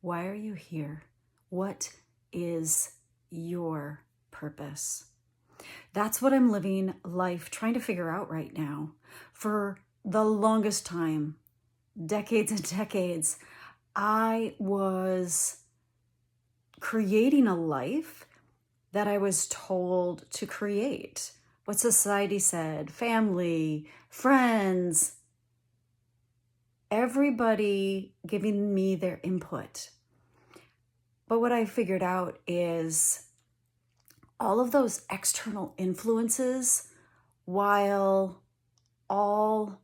Why are you here? What is your purpose? That's what I'm living life trying to figure out right now. For the longest time, decades and decades, I was creating a life that I was told to create. What society said, family, friends, everybody giving me their input. But what I figured out is all of those external influences, while all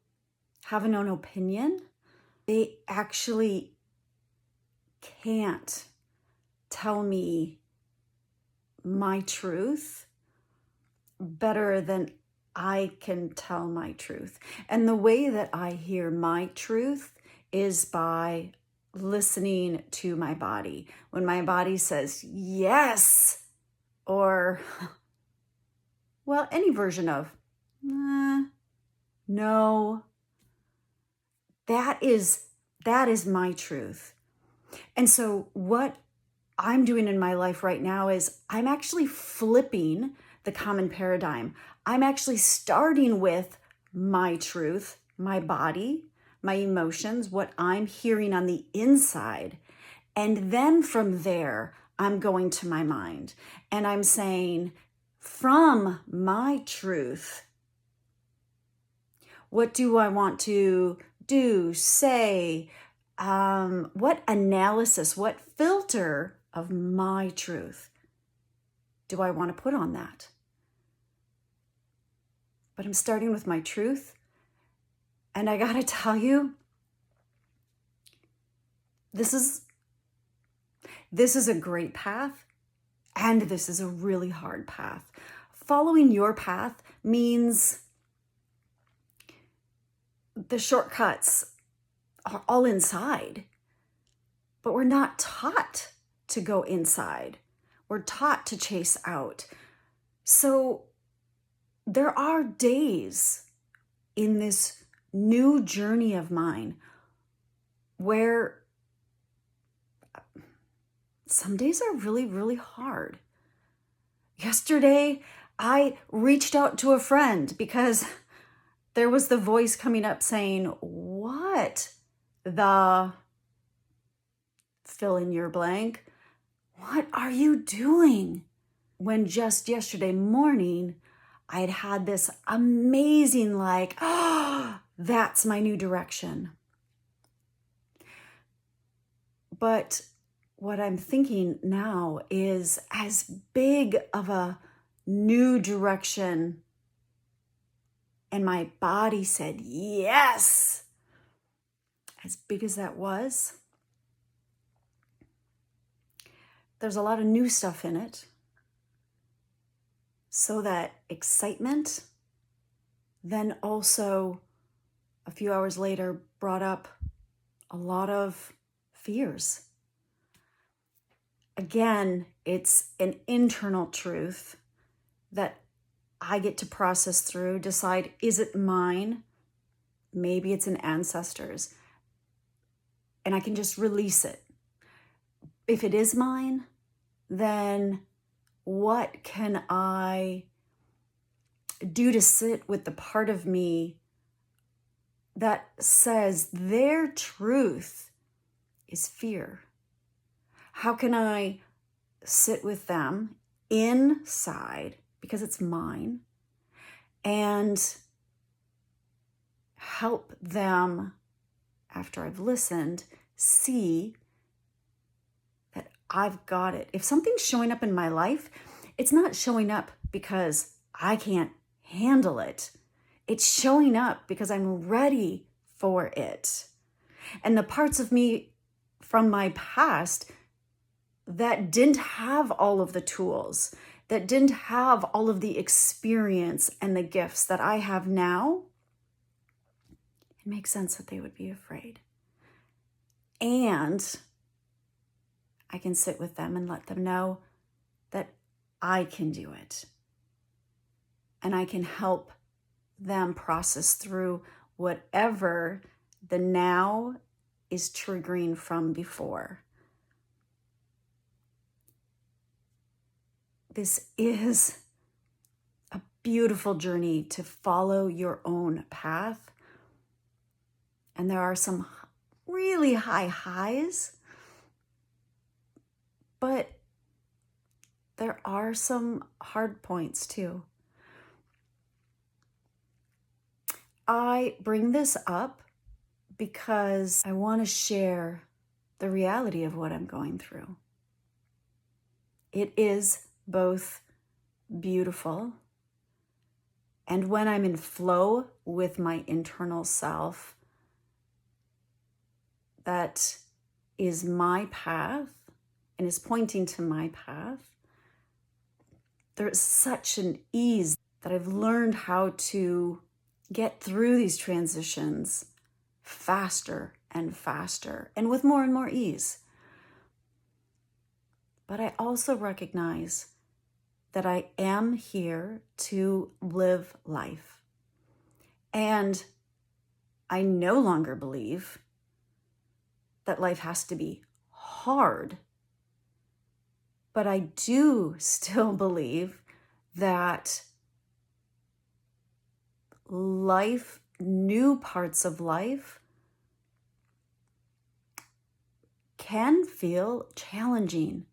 have an own opinion, they actually can't tell me my truth better than I can tell my truth. And the way that I hear my truth is by listening to my body. When my body says yes, or, well, any version of no, that is my truth. And so what I'm doing in my life right now is I'm actually flipping the common paradigm. I'm actually starting with my truth, my body, my emotions, what I'm hearing on the inside. And then from there, I'm going to my mind and I'm saying, from my truth, what do I want to do, say, what analysis, what filter of my truth do I want to put on that? But I'm starting with my truth. And I got to tell you, this is a great path, and this is a really hard path. Following your path means the shortcuts are all inside, but we're not taught to go inside. We're taught to chase out. So there are days in this new journey of mine where some days are really, really hard. Yesterday, I reached out to a friend because there was the voice coming up saying, what the fill in your blank? What are you doing? When just yesterday morning, I had this amazing, that's my new direction. But what I'm thinking now is, as big of a new direction, and my body said yes, as big as that was, there's a lot of new stuff in it. So that excitement then also a few hours later brought up a lot of fears. Again, it's an internal truth that I get to process through, decide, is it mine? Maybe it's an ancestor's. And I can just release it. If it is mine, then what can I do to sit with the part of me that says their truth is fear? How can I sit with them inside, because it's mine, and help them, after I've listened, see that I've got it. If something's showing up in my life, it's not showing up because I can't handle it. It's showing up because I'm ready for it. And the parts of me from my past that didn't have all of the tools, that didn't have all of the experience and the gifts that I have now, it makes sense that they would be afraid. And I can sit with them and let them know that I can do it. And I can help them process through whatever the now is triggering from before. this is a beautiful journey to follow your own path. And there are some really high highs, but there are some hard points too. I bring this up because I want to share the reality of what I'm going through. It is both beautiful, and when I'm in flow with my internal self, that is my path and is pointing to my path, there's such an ease that I've learned how to get through these transitions faster and faster and with more and more ease. But I also recognize that I am here to live life. And I no longer believe that life has to be hard. But I do still believe that life, new parts of life, can feel challenging.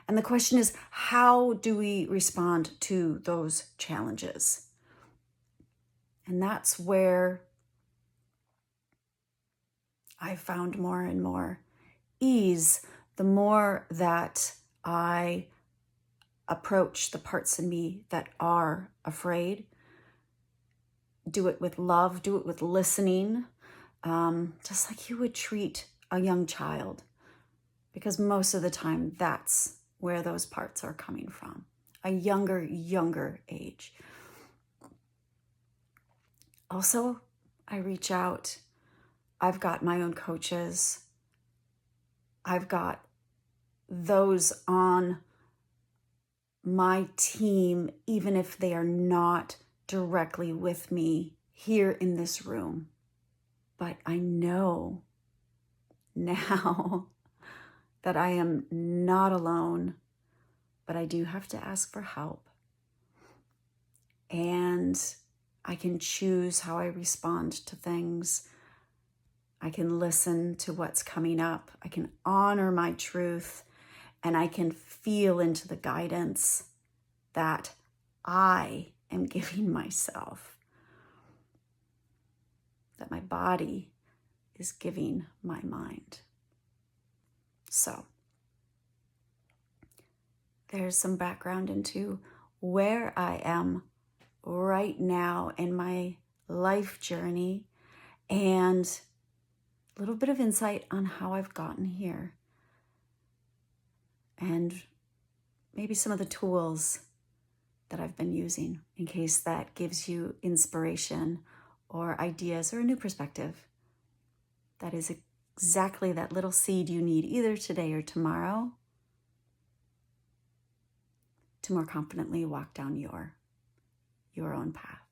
And the question is, how do we respond to those challenges? And that's where I found more and more ease the more that I approach the parts in me that are afraid. Do it with love, do it with listening, just like you would treat a young child. Because most of the time, that's where those parts are coming from. A younger age. Also, I reach out. I've got my own coaches. I've got those on my team, even if they are not directly with me here in this room. But I know now that I am not alone, but I do have to ask for help. And I can choose how I respond to things. I can listen to what's coming up. I can honor my truth, and I can feel into the guidance that I am giving myself, that my body is giving my mind. So there's some background into where I am right now in my life journey and a little bit of insight on how I've gotten here and maybe some of the tools that I've been using in case that gives you inspiration or ideas or a new perspective. That is exactly that little seed you need either today or tomorrow to more confidently walk down your own path.